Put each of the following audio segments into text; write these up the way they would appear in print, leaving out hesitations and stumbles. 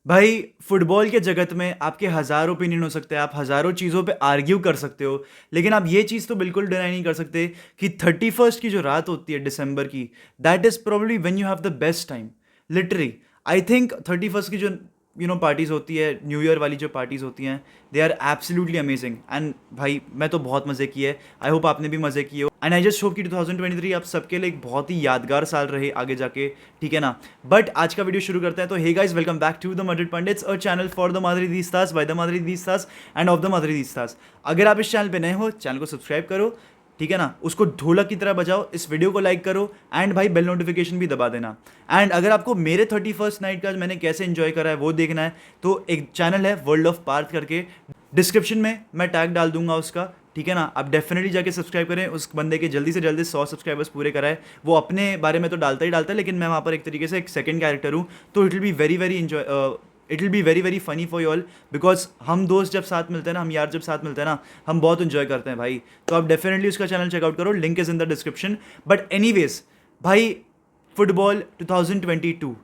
भाई फुटबॉल के जगत में आपके हज़ारों ओपिनियन हो सकते हैं, आप हज़ारों चीज़ों पे आर्ग्यू कर सकते हो, लेकिन आप ये चीज़ तो बिल्कुल डिनाई नहीं कर सकते कि 31st की जो रात होती है दिसंबर की, that is probably when you have the best time. Literally I think 31st की जो पार्टीज़ होती है, न्यू ईयर वाली जो पार्टीज़ होती हैं, they are absolutely amazing. And भाई मैं तो बहुत मज़े किए, आई होप आपने भी मज़े किए हो। एंड आई जस्ट होप कि 2023 आप सबके लिए एक बहुत ही यादगार साल रहे आगे जाके, ठीक है ना। बट आज का वीडियो शुरू करते हैं। तो hey guys, welcome back to the Madrid pundits, a channel for the Madridistas by the Madridistas and of the Madridistas. अगर आप इस चैनल पे नए हो, चैनल को सब्सक्राइब करो, ठीक है ना, उसको ढोलक की तरह बजाओ, इस वीडियो को लाइक करो एंड भाई बेल नोटिफिकेशन भी दबा देना। एंड अगर आपको मेरे 31st नाइट का मैंने कैसे एंजॉय करा है वो देखना है, तो एक चैनल है वर्ल्ड ऑफ पार्थ करके, डिस्क्रिप्शन में मैं टैग डाल दूंगा उसका, ठीक है ना। आप डेफिनेटली जाके सब्सक्राइब करें उस बंदे के, जल्दी से जल्दी 100 सब्सक्राइबर्स पूरे कराए। वो अपने बारे में तो डालता ही डालता है, लेकिन मैं वहाँ पर एक तरीके से एक सेकंड कैरेक्टर हूँ, तो it will be very very enjoy, it will be very very funny for you all, because हम दोस्त जब साथ मिलते हैं ना, हम यार जब साथ मिलते हैं ना, हम बहुत इन्जॉय करते हैं भाई। तो आप डेफिनेटली उसका चैनल चेकआउट करो, link is in the description. But anyways भाई, फुटबॉल 2022,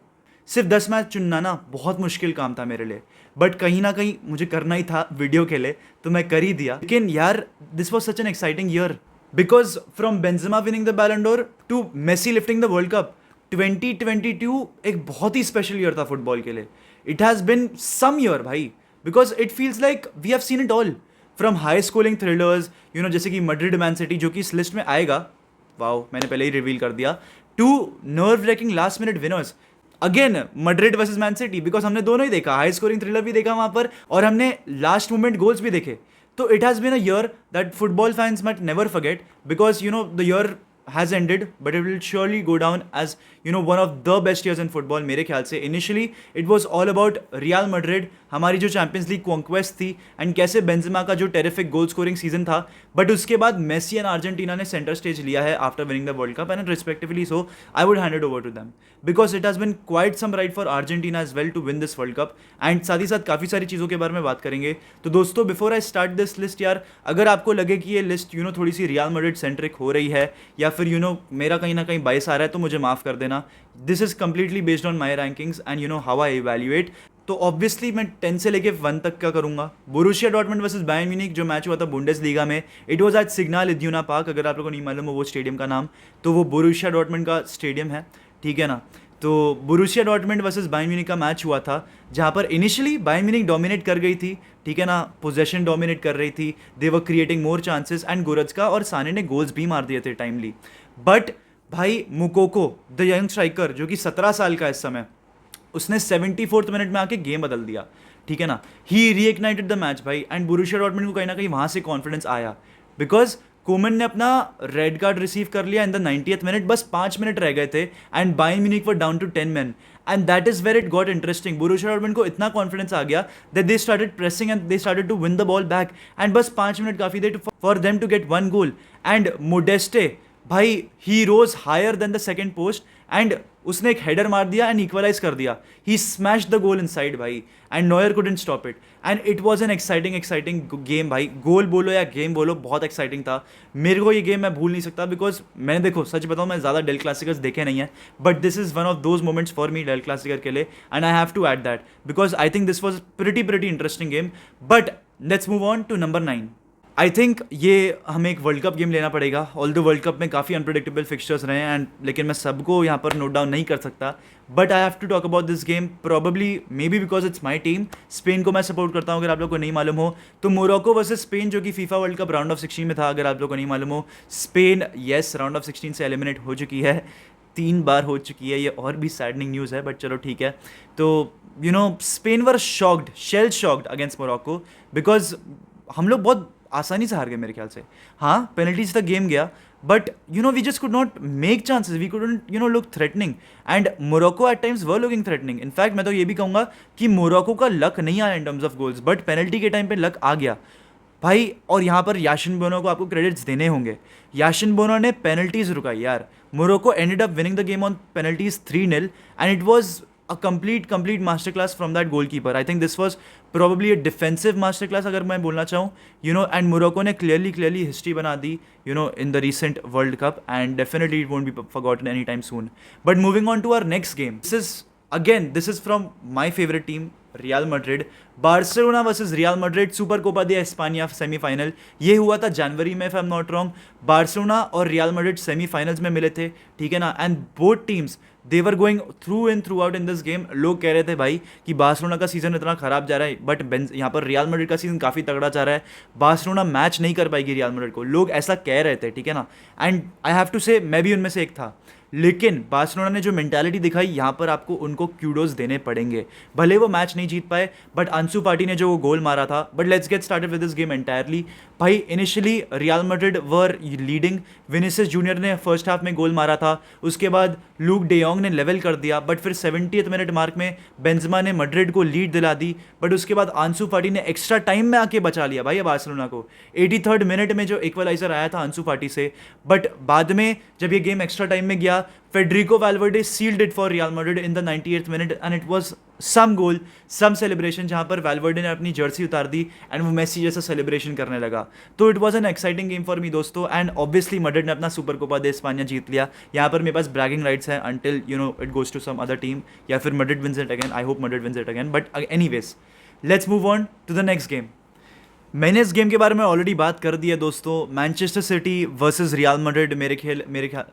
सिर्फ 10 मैच चुनना ना बहुत मुश्किल काम था मेरे लिए, बट कहीं ना कहीं मुझे करना ही था वीडियो के लिए, तो मैं कर ही दिया। लेकिन यार, this was such an exciting year, because from Benzema winning the Ballon d'Or to Messi lifting the world Cup, 2022 एक बहुत ही स्पेशल ईयर था फुटबॉल के लिए। It has been some year भाई, because it feels like we have seen it all, from high scoring thrillers, जैसे कि Madrid man city, जो कि इस लिस्ट में आएगा, वाओ मैंने पहले ही रिवील कर दिया, too nerve wracking last minute winners, again Madrid versus Man City, because हमने दोनों ही देखा, हाई स्कोरिंग थ्रिलर भी देखा वहां पर, और हमने लास्ट मोमेंट गोल्स भी देखे। तो it has been a year that football fans might never forget, because the year has ended, but it will surely go down as one of the best years in football मेरे ख्याल से। Initially it was all about Real Madrid, हमारी जो champions league conquest थी, and कैसे Benzema का जो terrific goal scoring season था, बट उसके बाद मेसी एंड अर्जेंटीना ने सेंटर स्टेज लिया है after winning the world cup, and respectively so I would hand it over to them, because it has been quite some right for Argentina as well to win this world cup. And साथ ही साथ काफ़ी सारी चीज़ों के बारे में बात करेंगे। तो दोस्तों, before I start this list यार, अगर आपको लगे कि ये लिस्ट थोड़ी सी रियल मैड्रिड सेंट्रिक हो रही है, या फिर मेरा कहीं ना कहीं बायस आ रहा है, तो मुझे माफ़ कर देना। This is completely based on my rankings and how I evaluate. तो ऑब्वियसली मैं 10 से लेके 1 तक का करूंगा। Borussia Dortmund versus Bayern Munich जो मैच हुआ था बुंडेसलीगा में, it was at Signal Iduna Park. अगर आप लोगों को नहीं मालूम हो वो स्टेडियम का नाम, तो वो बोरुसिया डॉर्टमुंड का स्टेडियम है, ठीक है ना। तो Borussia Dortmund versus Bayern Munich का मैच हुआ था, जहाँ पर इनिशियली बायर्न म्यूनिख डोमिनेट कर गई थी, ठीक है ना, पोजेशन डोमिनेट कर रही थी, they were creating more chances, and Goretzka और साने ने गोल्स भी मार दिए थे टाइमली। बट भाई मुकोको, द यंग स्ट्राइकर जो कि 17 साल का इस समय, उसने 74th मिनट में आके गेम बदल दिया, ठीक है ना। ही रीइग्नाइटेड द मैच भाई, एंड बोरुसिया डॉर्टमुंड को कहीं ना कहीं वहाँ से कॉन्फिडेंस आया, बिकॉज कोमन ने अपना रेड कार्ड रिसीव कर लिया इन द 90th मिनट, बस 5 मिनट रह गए थे, and Bayern Munich were down to 10 men, and that is where it got interesting. Borussia Dortmund को इतना कॉन्फिडेंस आ गया that they started pressing and they started to win the ball back, and बस 5 minute काफी थे for them to get 1 goal. And Modeste भाई, he rose higher than the second post, and उसने एक हेडर मार दिया एंड इक्वलाइज कर दिया। ही स्मैश द गोल इनसाइड भाई, and Neuer couldn't stop it, and it was an exciting game भाई। Goal बोलो या गेम बोलो, बहुत एक्साइटिंग था। मेरे को ये गेम मैं भूल नहीं सकता, बिकॉज मैंने, देखो सच बताऊं, मैं ज़्यादा डेल क्लासिकर्स देखे नहीं है, but this is one of those moments for me Der Klassiker के लिए, and I have to add that, because I think this was pretty interesting game. But let's move on to number 9। I think ये हमें एक world cup game लेना पड़ेगा, all the world cup में काफ़ी unpredictable fixtures रहे हैं, and लेकिन मैं सबको यहाँ पर नोट डाउन नहीं कर सकता, but I have to talk about this game, probably maybe because it's my team. Spain को मैं सपोर्ट करता हूँ, अगर आप लोग को नहीं मालूम हो तो। मोरक्को वर्सेस स्पेन जो कि FIFA world cup round of 16 में था, अगर आप लोग को नहीं मालूम हो। स्पेन येस राउंड ऑफ 16 से एलिमिनेट हो चुकी है, 3 बार हो चुकी है, ये और भी सैडनिंग न्यूज़ है, बट चलो ठीक है। तो Spain were shocked, shell shocked against Morocco, because हम लोग बहुत आसानी से हार गए मेरे ख्याल से। हाँ, पेनल्टीज तक गेम गया, but we just could not make chances, we couldn't look threatening, and Morocco at times were looking threatening. In fact मैं तो ये भी कहूँगा कि मोरक्को का लक नहीं आया in terms of goals, but penalty के टाइम पे लक आ गया भाई। और यहाँ पर याशिन बोनो को आपको क्रेडिट्स देने होंगे, याशिन बोनो ने पेनल्टीज रुकाई यार। Morocco ended up winning the game on penalties 3-0, and it was a complete masterclass from that goalkeeper. I think this was probably a defensive masterclass अगर मैं बोलना चाहूँ, and Morocco ने clearly history बना दी, in the recent World Cup, and definitely it won't be forgotten anytime soon. But moving on to our next game, this is from my favorite team, Real Madrid, Barcelona versus Real Madrid, Super Copa de Espana semifinal. ये हुआ था जनवरी में, if I am not wrong. Barcelona और Real Madrid semifinals में मिले थे, ठीक है ना। And both teams they were going through in throughout in this game. लोग कह रहे थे भाई कि बार्सिलोना का सीजन इतना खराब जा रहा है, बट यहाँ पर रियल मैड्रिड का सीजन काफ़ी तगड़ा जा रहा है, बार्सिलोना मैच नहीं कर पाएगी रियल मैड्रिड को, लोग ऐसा कह रहे थे, ठीक है ना। एंड आई हैव टू से मैं भी उनमें से एक था। लेकिन बार्सिलोना ने जो मेंटालिटी दिखाई, यहाँ पर आपको उनको क्यूडोज देने पड़ेंगे। भले वो मैच नहीं जीत पाए, बट अंसू फाटी ने जो वो गोल मारा था। But let's get started with this game entirely. भाई इनिशियली रियल मैड्रिड वर लीडिंग, विनीसियस जूनियर ने फर्स्ट हाफ में गोल मारा था, उसके बाद लूक डेयोंग ने लेवल कर दिया, बट फिर 70th मिनट मार्क में बेंजेमा ने मैड्रिड को लीड दिला दी। बट उसके बाद अंसू फाटी ने एक्स्ट्रा टाइम में आके बचा लिया भाई बार्सिलोना को, 83rd मिनट में जो इक्वलाइजर आया था अंसू फाटी से। बट बाद में जब ये गेम एक्स्ट्रा टाइम में गया, Federico Valverde sealed it for Real Madrid in the 98th minute, and it was some goal, some celebration, जहां पर वैल्वर्डे ने अपनी जर्सी उतार दी एंड वो मेसी जैसा सेलिब्रेशन करने लगा। तो it was an exciting game for me दोस्तों। एंड ऑब्वियसली मैड्रिड ने अपना सुपर कोपा दे स्पानिया जीत लिया। यहाँ पर मेरे पास ब्रैगिंग राइट्स हैं until it goes to some other team, या फिर Madrid wins it again. I hope Madrid wins it again, but anyways let's move on to the next game. मैंने इस गेम के बारे में ऑलरेडी बात कर दी है दोस्तों। Manchester city versus Real Madrid, मेरे ख्याल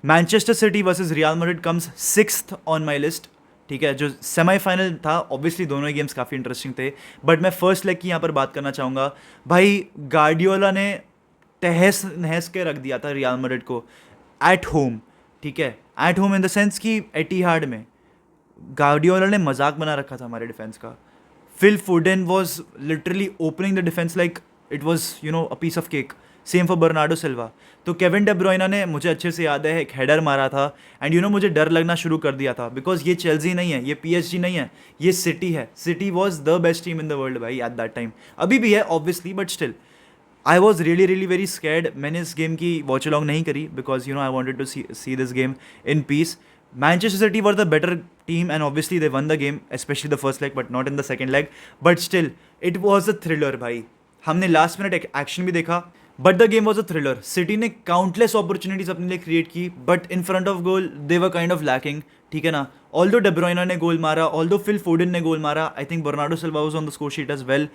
Manchester city versus Real Madrid comes 6th on my list, ठीक है। जो सेमीफाइनल था, ऑब्वियसली दोनों ही गेम्स काफ़ी इंटरेस्टिंग थे, बट मैं फर्स्ट लेग की यहाँ पर बात करना चाहूँगा। भाई गार्डियोला ने तहस नहस के रख दिया था रियल मैड्रिड को एट होम, ठीक है। At home in the sense कि एटिहाड में गार्डियोला ने मजाक बना रखा था हमारे डिफेंस का। Phil Foden was literally opening the defence like it was a piece of cake. Same for Bernardo Silva. तो केविन डे ब्रुइना ने, मुझे अच्छे से याद है, एक हेडर मारा था एंड मुझे डर लगना शुरू कर दिया था, बिकॉज ये चेल्सी नहीं है, ये PSG नहीं है, ये सिटी है। City was the best team in the world भाई एट दैट टाइम, अभी भी है obviously, but still I was really really very scared. मैंने इस गेम की वॉच अलॉन्ग नहीं करी because I wanted to see this game in peace. Manchester City were the better team and obviously they won the game, especially the first leg but not in the second leg. But still, it was a thriller भाई। हमने last minute action भी देखा, but the game was a thriller. City ने countless opportunities अपने लिए create की, but in front of goal they were kind of lacking, ठीक है ना। ऑल्दो डे ब्रुइना ने गोल मारा, ऑल्दो फिल फोडेन ने गोल मारा, I think Bernardo Silva was on the score sheet as well,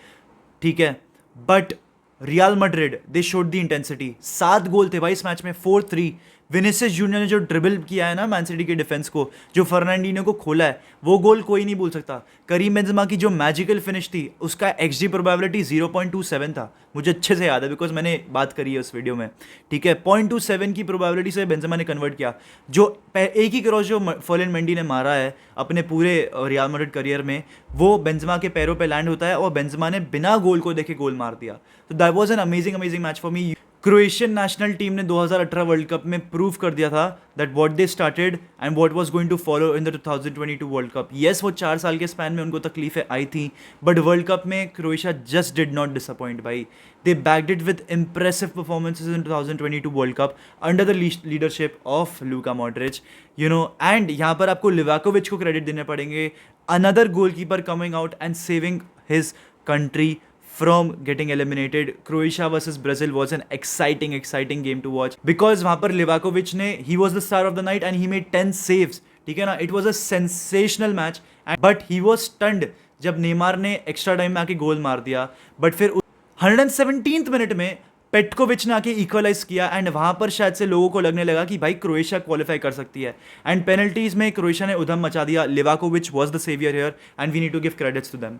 ठीक है। But Real Madrid they showed the intensity. 7 goal थे भाई इस मैच में, 4-3। विनीसियस जूनियर ने जो ड्रिबल किया है ना मैन सिटी के डिफेंस को, जो फर्नांडिनो को खोला है, वो गोल कोई नहीं भूल सकता। करीम बेंजेमा की जो मैजिकल फिनिश थी, उसका XG प्रोबेबिलिटी 0.27 था, मुझे अच्छे से याद है बिकॉज मैंने बात करी है उस वीडियो में, ठीक है। 0.27 की प्रोबेबिलिटी से बेंजेमा ने कन्वर्ट किया। जो एक ही क्रॉस जो फर्लिन मेंडी ने मारा है अपने पूरे रियल मैड्रिड करियर में, वो बेंजेमा के पैरों पे लैंड होता है और बेंजेमा ने बिना गोल को देखे गोल मार दिया। तो that was an amazing match for me. Croatian national team ने 2018 वर्ल्ड कप में प्रूव कर दिया था that what they started and what was going to follow in the 2022 world cup. Yes, वो 4 साल के स्पैन में उनको तकलीफें आई थी, बट वर्ल्ड कप में Croatia just did not disappoint भाई। They backed it with impressive performances in 2022 world Cup under the leadership of Luka Modric, and यहाँ पर आपको लिवाकोविच को क्रेडिट देने पड़ेंगे, another goalkeeper coming out and saving his country from getting eliminated. Croatia versus Brazil was an exciting game to watch because वहाँ पर Livakovic ने, he was the star of the night and he made 10 saves, ठीक है ना। It was a sensational match but he was stunned जब Neymar ने extra time में आके गोल मार दिया, बट फिर 117th मिनट में पेटकोविच ने आके इक्वलाइज किया एंड वहाँ पर शायद से लोगों को लगने लगा कि भाई क्रोएशिया क्वालिफाई कर सकती है, एंड पेनल्टीज में क्रोएशिया ने उधम मचा दिया। Livakovic was the saviour here and we need to give credits to them.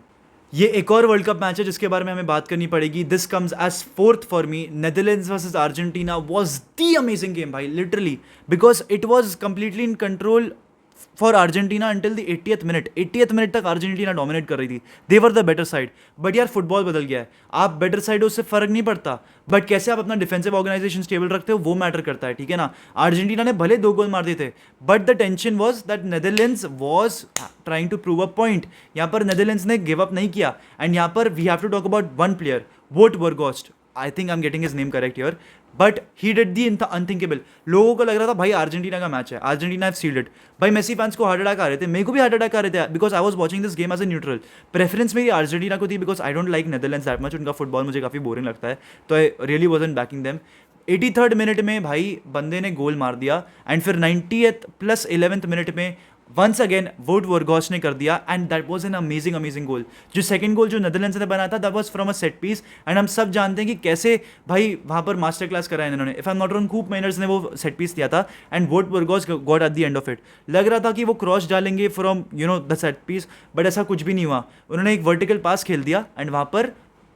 ये एक और वर्ल्ड कप मैच है जिसके बारे में हमें बात करनी पड़ेगी। This comes as 4th for me. Netherlands versus Argentina was the amazing game भाई, literally, because it was completely in control for Argentina until the 80th minute. 80th minute तक अर्जेंटीना डोमिनेट कर रही थी, they were the better side. But यार football बदल गया है, आप बेटर साइड हो उससे फर्क नहीं पड़ता, बट कैसे आप अपना डिफेंसिव ऑर्गेनाइजेशन स्टेबल रखते हो वो मैटर करता है, ठीक है ना। अर्जेंटीना ने भले 2 गोल मार दिए थे, but the tension was that Netherlands was trying to prove a point. यहाँ पर नेदरलैंड्स ने गिव अप नहीं किया, एंड यहाँ पर we have to talk about one player, Wout Weghorst. I think I am getting his name correct here, but he did the unthinkable. लोगों को लग रहा था भाई अर्जेंटीना का मैच है, अर्जेंटीना हैव सील्ड इट। भाई मेसी फैंस को हार्ट अटैक आ रहे थे, मेरे को भी हार्ट अटैक आ रहे थे, because I was watching this game as a neutral. Preference मेरी अर्जेंटीना को थी because I don't like Netherlands that much, उनका फुटबॉल मुझे काफ़ी बोरिंग लगता है, तो I really wasn't backing them. 83rd minute में भाई बंदे ने गोल मार दिया, एंड फिर 90th + 11th मिनट में वंस अगेन वोट वर्गॉस ने कर दिया and that was an amazing amazing goal. जो सेकंड गोल जो नेदरलैंड्स ने बनाया था that was from a set piece and हम सब जानते हैं कि कैसे भाई वहां पर मास्टर क्लास करा है इन्होंने। If I am not wrong कूप माइनर्स ने वो सेट पीस दिया था एंड वोट वर्गॉस got at the end of it. लग रहा था कि वो क्रॉस डालेंगे from the set piece, but ऐसा कुछ भी नहीं हुआ। उन्होंने एक वर्टिकल पास खेल दिया एंड वहां पर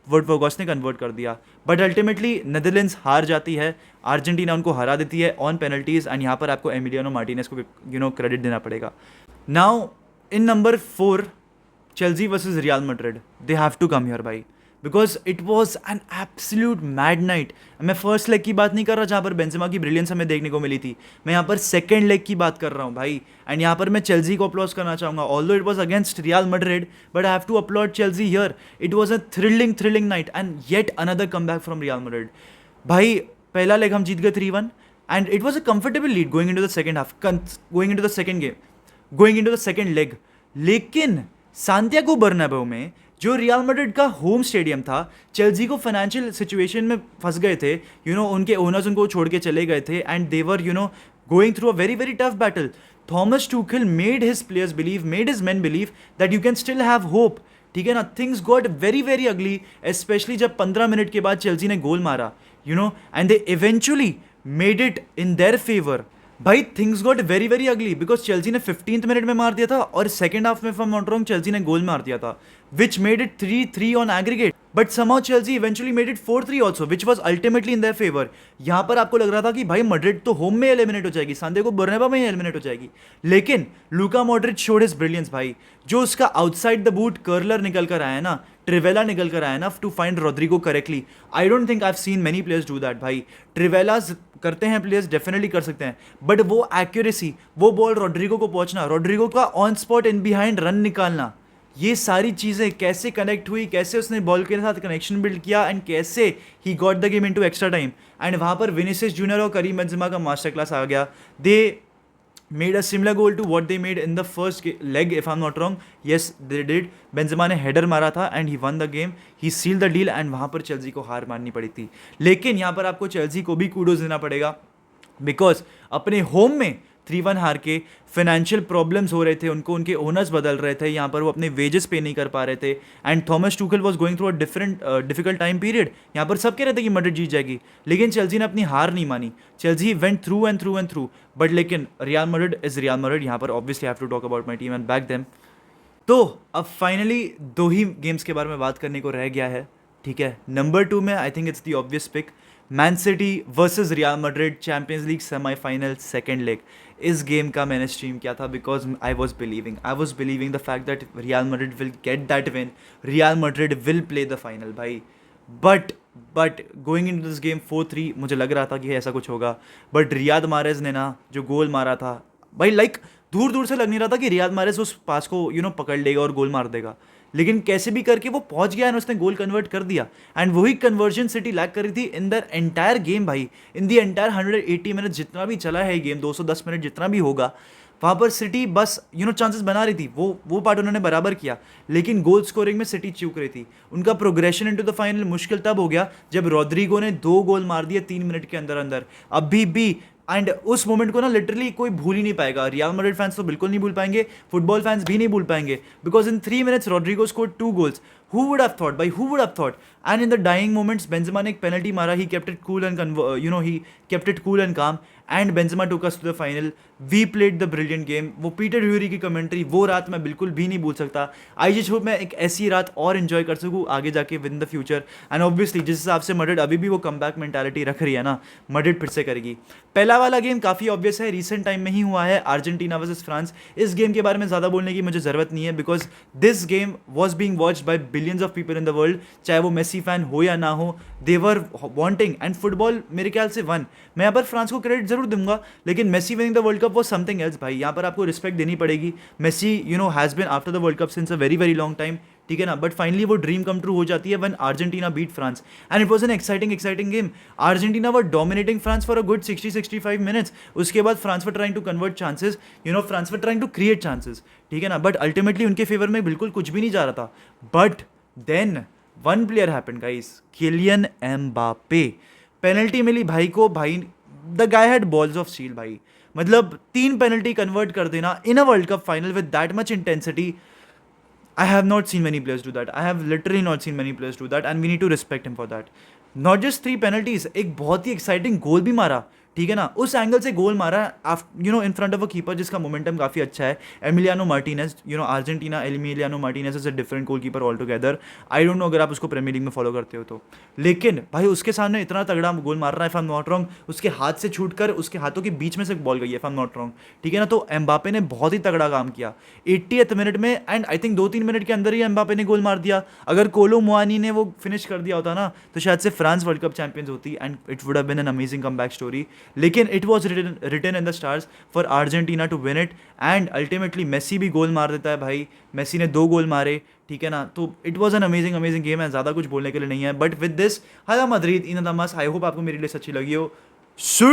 वोट वर्गॉस ने कन्वर्ट कर दिया। बट अल्टीमेटली नेदरलैंड्स हार जाती है, अर्जेंटीना उनको हरा देती है ऑन पेनल्टीज एंड यहाँ पर आपको एमिलियानो मार्टिनेज को क्रेडिट देना पड़ेगा। Now in number 4 Chelsea versus Real Madrid, they have to come here भाई, because it was an absolute mad night. मैं फर्स्ट लेग की बात नहीं कर रहा जहाँ पर बेंजेमा की ब्रिलियंस हमें देखने को मिली थी, मैं यहाँ पर सेकेंड लेग की बात कर रहा हूँ भाई। एंड यहाँ पर मैं चेल्सी को अपलॉज करना चाहूँगा, although it was against Real Madrid but I have to applaud Chelsea here. It was a thrilling night and yet another comeback from Real Madrid. भाई पहला लेग हम जीत गए 3-1 and it was a comfortable lead going into the second half, going into the second game, going into the second leg. लेकिन Santiago Bernabeu में जो Real Madrid का home stadium था, चेल्सी को फाइनेंशियल सिचुएशन में फंस गए थे, उनके ओनर्स उनको छोड़ के चले गए थे and they were going through a very very tough battle. Thomas Tuchel made his players believe, made his men believe that you can still have hope. ठीक है ना, things got very very ugly, especially जब 15 minute के बाद Chelsea ने goal मारा, and they eventually made it in their favour. भाई things got very very ugly because Chelsea ने 15th मिनट में मार दिया था और सेकंड हाफ में फ्रॉम नॉट रॉन्ग चेल्सी ने गोल मार दिया था, which made it 3-3 on aggregate. But somehow Chelsea eventually made it 4-3 also, which was ultimately in their favor. यहाँ पर आपको लग रहा था कि भाई मैड्रिड तो होम में एलिमिनेट हो जाएगी, सांतियागो बर्नाब्यू में ही एलिमिनेट हो जाएगी, लेकिन Luka Modric showed his brilliance भाई। जो उसका आउटसाइड द बूट कर्लर निकल कर आया ना, ट्रिवेला निकल कर आया ना to find Rodrygo correctly. I don't think I have seen many players do that भाई। ट्रिवेलाज करते हैं प्लेयर्स, डेफिनेटली कर सकते हैं, बट वो एक्यूरेसी, वो बॉल रोड्रिगो को पहुंचना, रोड्रिगो का on spot in behind run निकालना, ये सारी चीज़ें कैसे कनेक्ट हुई, कैसे उसने बॉल के साथ कनेक्शन बिल्ड किया एंड कैसे he got the game into extra time. And वहाँ पर विनीसियस जूनियर और करीम बेंजेमा का मास्टर क्लास आ गया। They made a similar goal to what they made in the first leg if I am not wrong, yes they did. Benzema ने header मारा था and he won the game, he sealed the deal and वहाँ पर Chelsea को हार माननी पड़ी थी। लेकिन यहाँ पर आपको चेल्सी को भी कूडोज देना पड़ेगा बिकॉज अपने होम में 3-1 हार के फाइनेंशियल प्रॉब्लम्स हो रहे थे उनको, उनके ओनर्स बदल रहे थे, यहाँ पर वो अपने वेजेस पे नहीं कर पा रहे थे and Thomas Tuchel was going through a difficult time period. यहाँ पर सब कह रहे थे कि मैड्रिड जीत जाएगी, लेकिन चेल्सी ने अपनी हार नहीं मानी। Chelsea went through and through and through, but लेकिन Real Madrid is Real Madrid. यहाँ पर obviously have to talk about my team and back them. तो अब फाइनली 2 ही गेम्स के बारे में बात करने को रह गया है, ठीक है। नंबर 2 में I think it's the obvious pick, Man City versus Real Madrid, Champions League semifinal second leg. इस गेम का मैंने स्ट्रीम किया था because I was believing the fact that Real Madrid will get that win, Real Madrid will play the final भाई। But going in this game 4-3 मुझे लग रहा था कि ऐसा कुछ होगा, बट रियाद मारेज ने ना जो गोल मारा था भाई, लाइक दूर से लग नहीं रहा था कि रियाद मारेज उस पास को पकड़ लेगा और गोल मार देगा, लेकिन कैसे भी करके वो पहुंच गया और उसने गोल कन्वर्ट कर दिया। एंड वही कन्वर्जन सिटी लैक कर रही थी इन द एंटायर गेम भाई, इन द एंटायर 180 मिनट जितना भी चला है गेम, 210 मिनट जितना भी होगा, वहाँ पर सिटी बस चांसेस बना रही थी, वो पार्ट उन्होंने बराबर किया, लेकिन गोल स्कोरिंग में सिटी चूक रही थी। उनका प्रोग्रेशन इनटू द फाइनल मुश्किल तब हो गया जब रोड्रिगो ने 2 गोल मार दिए 3 मिनट के अंदर अभी भी। एंड उस मोमेंट को ना लिटरली कोई भूल ही नहीं पाएगा, रियल मैड्रिड फैंस तो बिल्कुल नहीं भूल पाएंगे, फुटबॉल फैंस भी नहीं भूल पाएंगे, because in 3 minutes Rodrygo scored 2 goals. Who would have thought, भाई, who would have thought? And in the dying moments, Benzema ने एक penalty मारा, he kept it cool and he kept it cool and calm, and Benzema took us to the final. We played the brilliant game. वो Peter ह्यूरी की commentary, वो रात मैं बिल्कुल भी नहीं भूल सकता। आई जस्ट होप मैं एक ऐसी रात और इन्जॉय कर सकूँ आगे जाके with the future. And obviously जिस हिसाब से मैड्रिड अभी भी वो कम बैक मेंटालिटी रख रही है ना, मैड्रिड फिर से करेगी। पहला वाला गेम काफ़ी ऑब्वियस है, रिसेंट टाइम में ही हुआ है, अर्जेंटीना वर्सेस फ्रांस। इस गेम के बारे में ज़्यादा बोलने की मुझे ज़रूरत नहीं है because this game was being watched by billions of people in the world, चाहे वो मेसी फैन हो या ना हो, दे वर वांटिंग एंड फुटबॉल मेरे ख्याल से वन। मैं यहाँ पर फ्रांस को क्रेडिट जरूर दूंगा, लेकिन Messi winning the world cup वो समथिंग एल्स भाई, यहाँ पर आपको रिस्पेक्ट देनी पड़ेगी। Messi has been after the world cup since a very very long time, ठीक है ना, बट फाइनली वो ड्रीम कम ट्रू हो जाती है when Argentina beat France and it was an exciting game. Argentina were dominating France for a good 60-65 minutes, उसके बाद France were trying to convert chances, France were trying to create chances, ठीक है ना, but ultimately उनके favour में बिल्कुल कुछ भी नहीं जा रहा था। But then one player happened guys, Kylian Mbappe. Penalty मिली भाई को, भाई the guy had balls of steel भाई, मतलब 3 पेनल्टी कन्वर्ट कर देना in a World Cup final with that much intensity, I have not seen many players do that. I have literally not seen many players do that, and we need to respect him for that. Not just 3 penalties, एक बहुत ही exciting गोल भी मारा, ठीक है ना, उस angle से गोल मारा in front of a keeper जिसका मोमेंटम काफ़ी अच्छा है, Emiliano Martinez, Argentina Emiliano Martinez is a different goal keeper all together. I don't know अगर आप उसको प्रीमियर लीग में फॉलो करते हो तो, लेकिन भाई उसके सामने इतना तगड़ा गोल मार रहा है, if I am not wrong, उसके हाथ से छूट कर उसके हाथों के बीच में से बॉल गई है, if I am not wrong, ठीक है ना। तो एम्बापे ने बहुत ही तगड़ा काम किया 80th मिनट में, एंड आई थिंक 2-3 मिनट के अंदर ही एम्बापे ने गोल मार दिया। अगर कोलो मुआनी ने वो फिनिश कर दिया होता ना, तो शायद से फ्रांस वर्ल्ड कप चैंपियंस होती, and it would have been an amazing comeback story. लेकिन it was written in the stars for Argentina to win it, and ultimately Messi भी गोल मार देता है भाई, मेसी ने 2 गोल मारे, ठीक है ना। तो it was an amazing game है, ज़्यादा कुछ बोलने के लिए नहीं है, बट विद दिस हाला मद्रिद इन द मस। आई होप आपको मेरी लिस्ट अच्छी लगी हो। सी